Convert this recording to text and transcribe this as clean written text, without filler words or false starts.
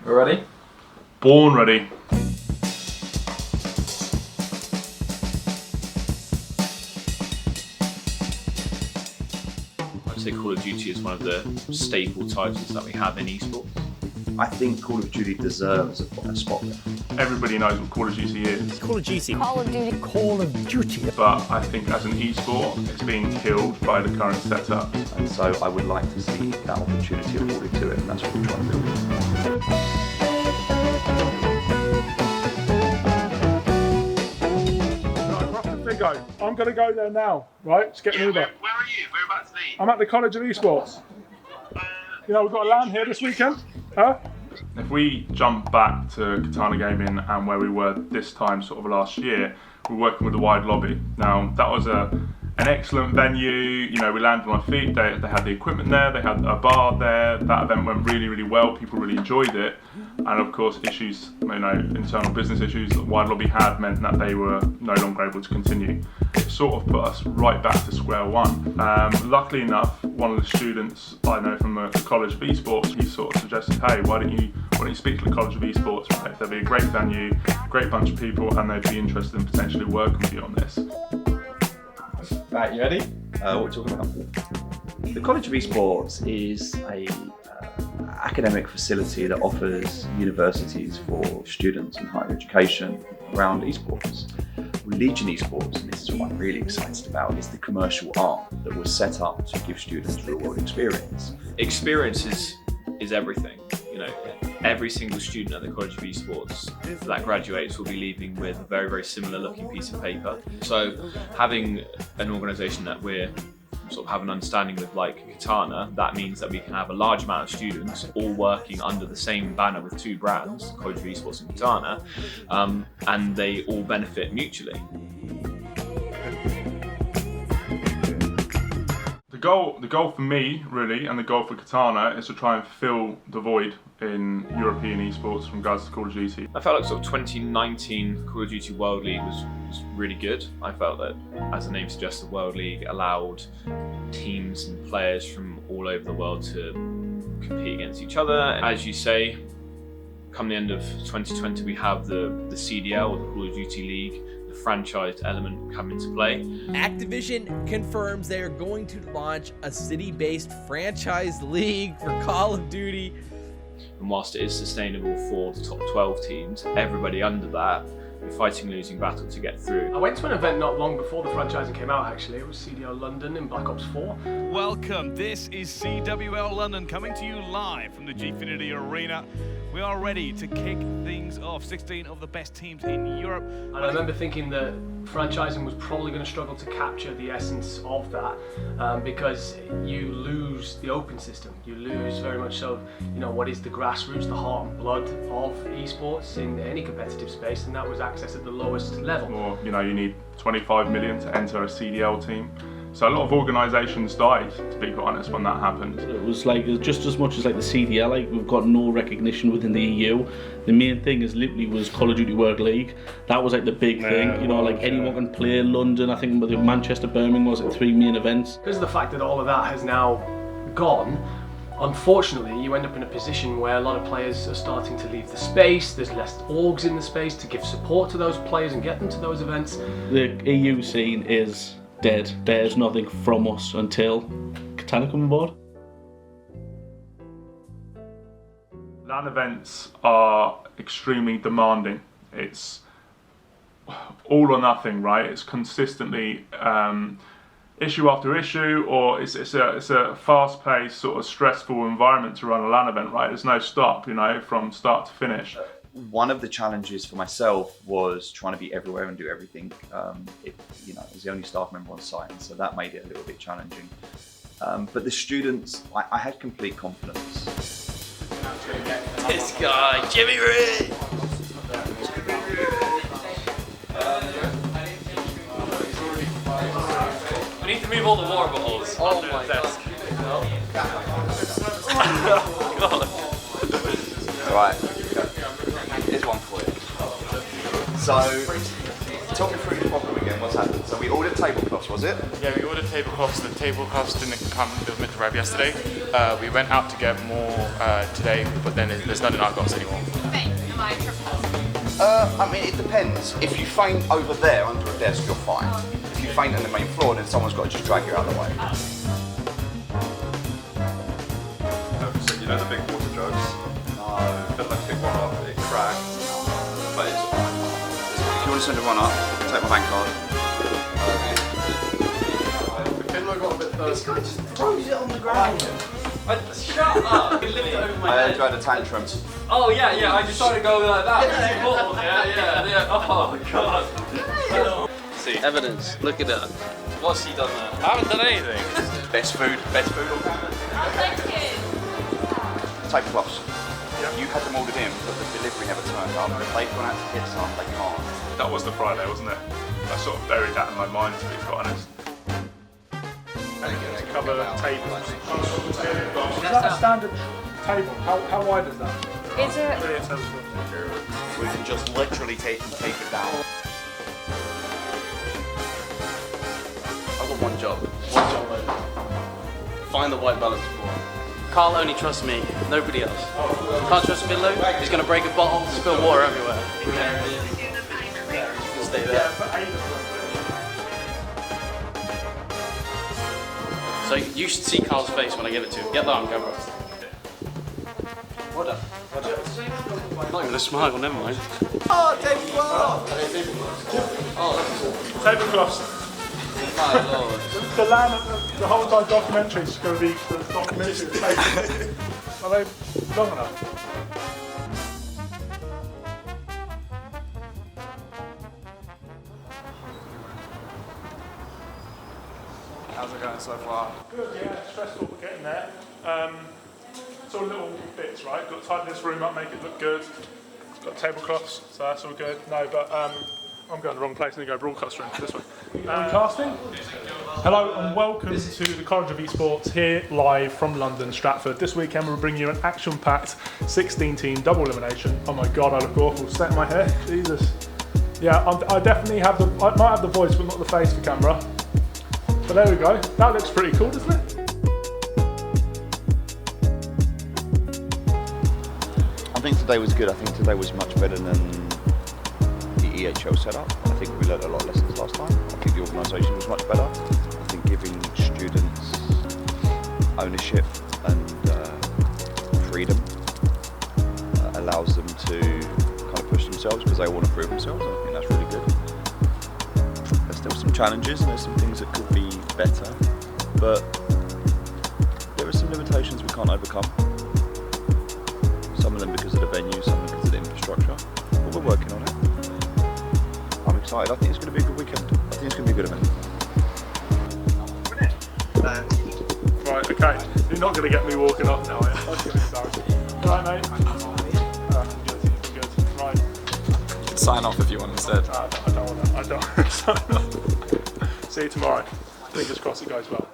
We're ready? Born ready. I'd say Call of Duty is one of the staple titles that we have in esports. I think Call of Duty deserves a spot there. Everybody knows what Call of Duty is. Call of Duty. Call of Duty. Call of Duty. But I think as an esport, it's being killed by the current setup. And so I would like to see that opportunity afforded to it, and that's what we're trying to build. I'm going to go there now, right? Let's get an Uber. Where are you? Whereabouts are you? I'm at the College of Esports. You know, we've got a LAN here this weekend. Huh? If we jump back to Katana Gaming and where we were this time sort of last year, we're working with the Wide Lobby. Now, that was an excellent venue. You know, we landed on our feet. They had the equipment there. They had a bar there. That event went really, really well. People really enjoyed it. And of course, issues, you know, internal business issues that Wide Lobby had meant that they were no longer able to continue. It sort of put us right back to square one. Luckily enough, one of the students I know from the College of Esports, he sort of suggested, hey, why don't you speak to the College of Esports, right? There'd be a great venue, great bunch of people, and they'd be interested in potentially working with you on this. Right, you ready? What are we talking about? The College of Esports is a academic facility that offers universities for students in higher education around esports. Legion Esports, and this is what I'm really excited about, is the commercial arm that was set up to give students real-world experience. Experience is everything. You know, every single student at the College of Esports that graduates will be leaving with a very, very similar looking piece of paper. So having an organisation that we're sort of have an understanding with, like Katana, that means that we can have a large amount of students all working under the same banner with two brands, College of Esports and Katana, and they all benefit mutually. The goal for me, really, and the goal for Katana is to try and fill the void in European esports from regards to Call of Duty. I felt like sort of 2019 Call of Duty World League was really good. I felt that, as the name suggests, the World League allowed teams and players from all over the world to compete against each other. As you say, come the end of 2020, we have the CDL, or the Call of Duty League, the franchised element come into play. Activision confirms they are going to launch a city-based franchise league for Call of Duty. And whilst it is sustainable for the top 12 teams, everybody under that be fighting a losing battle to get through. I went to an event not long before the franchising came out, actually. It was CDL London in Black Ops 4. Welcome, this is CWL London coming to you live from the Gfinity Arena. We are ready to kick things off. 16 of the best teams in Europe. And I remember thinking that franchising was probably going to struggle to capture the essence of that because you lose the open system. You lose very much so, you know, what is the grassroots, the heart and blood of esports in any competitive space, and that was access at the lowest level. Or, you know, you need 25 million to enter a CDL team. So a lot of organisations died, to be quite honest, when that happened. It was like just as much as like the CDL, like we've got no recognition within the EU. The main thing is literally was Call of Duty World League. That was like the big thing, you know, like anyone can play. London, I think Manchester, Birmingham was like 3 main events. Because of the fact that all of that has now gone, unfortunately, you end up in a position where a lot of players are starting to leave the space. There's less orgs in the space to give support to those players and get them to those events. The EU scene is dead. There's nothing from us until Katana come on board. LAN events are extremely demanding. It's all or nothing, right? It's consistently issue after issue, or it's a fast-paced, sort of stressful environment to run a LAN event, right? There's no stop, you know, from start to finish. One of the challenges for myself was trying to be everywhere and do everything. I was the only staff member on site, and so that made it a little bit challenging. But the students, I had complete confidence. This guy, Jimmy Reed! We need to move all the water bottles onto the desk. God. Right, here's one for you. So, Talk me through your problem again, what's happened? So we ordered tablecloths, was it? Yeah, we ordered tablecloths. The tablecloths didn't come, they were meant to arrive yesterday. We went out to get more today, but then there's none in our box anymore. I mean, it depends. If you faint over there under a desk, you're fine. If you faint on the main floor, then someone's got to just drag you out of the way. So you know the big water jugs? No. But like pick one up, it cracked. But it's fine. If you want to send one up, take my bank card. The Kindle got a bit thirsty. This guy just throws it on the ground. Shut up! You lift it over my I head. had a tantrum. Oh yeah, I decided to go like that. Yeah. Oh god. See. Evidence. Look at that. What's he done there? I haven't done anything. Best food on campus. Tablecloths. You had them ordered in, but the delivery never turned up. They've gone out to get some, they can't. That was the Friday, wasn't it? I sort of buried that in my mind, to be quite honest. Cover tables. Is that a standard table? How wide is that? Is it? We can just literally take it down. I've got one job. Find the white balance board. Carl only trusts me, nobody else. Can't trust Milo, he's going to break a bottle, spill water everywhere. Stay there. So you should see Carl's face when I give it to him. Get that on camera. What up? I'm not going to smile, never mind. Oh, tablecloth! Tablecloths. My lord. The the whole entire documentary is going to be the documentary of tables. Are they long enough? How's it going so far? Good, yeah, stressful, we're getting there. It's all little bits, right? Got to tighten this room up, make it look good. Got tablecloths, so that's all good. No, but I'm going the wrong place. I need to go broadcast room this way. Broadcasting. Hello and welcome to the College of Esports here live from London, Stratford. This weekend we'll bring you an action-packed 16-team double elimination. Oh my god, I look awful. Set my hair, Jesus. Yeah, I definitely have I might have the voice but not the face for camera. But there we go. That looks pretty cool, doesn't it? I think today was good. I think today was much better than the EHL setup. I think we learned a lot of lessons last time. I think the organisation was much better. I think giving students ownership and freedom allows them to kind of push themselves because they want to prove themselves. And I think that's really good. There's still some challenges and there's some things that could be better, but there are some limitations we can't overcome. Some of them because of the venue, some of them because of the infrastructure. But we're working on it. I'm excited. I think it's going to be a good weekend. I think it's going to be a good event. Right, okay. You're not going to get me walking off now, are you? That's going to be embarrassing. Right, mate. Good. Right. You can sign off if you want instead. I don't want to. I don't want to sign off. See you tomorrow. Fingers crossed it goes well.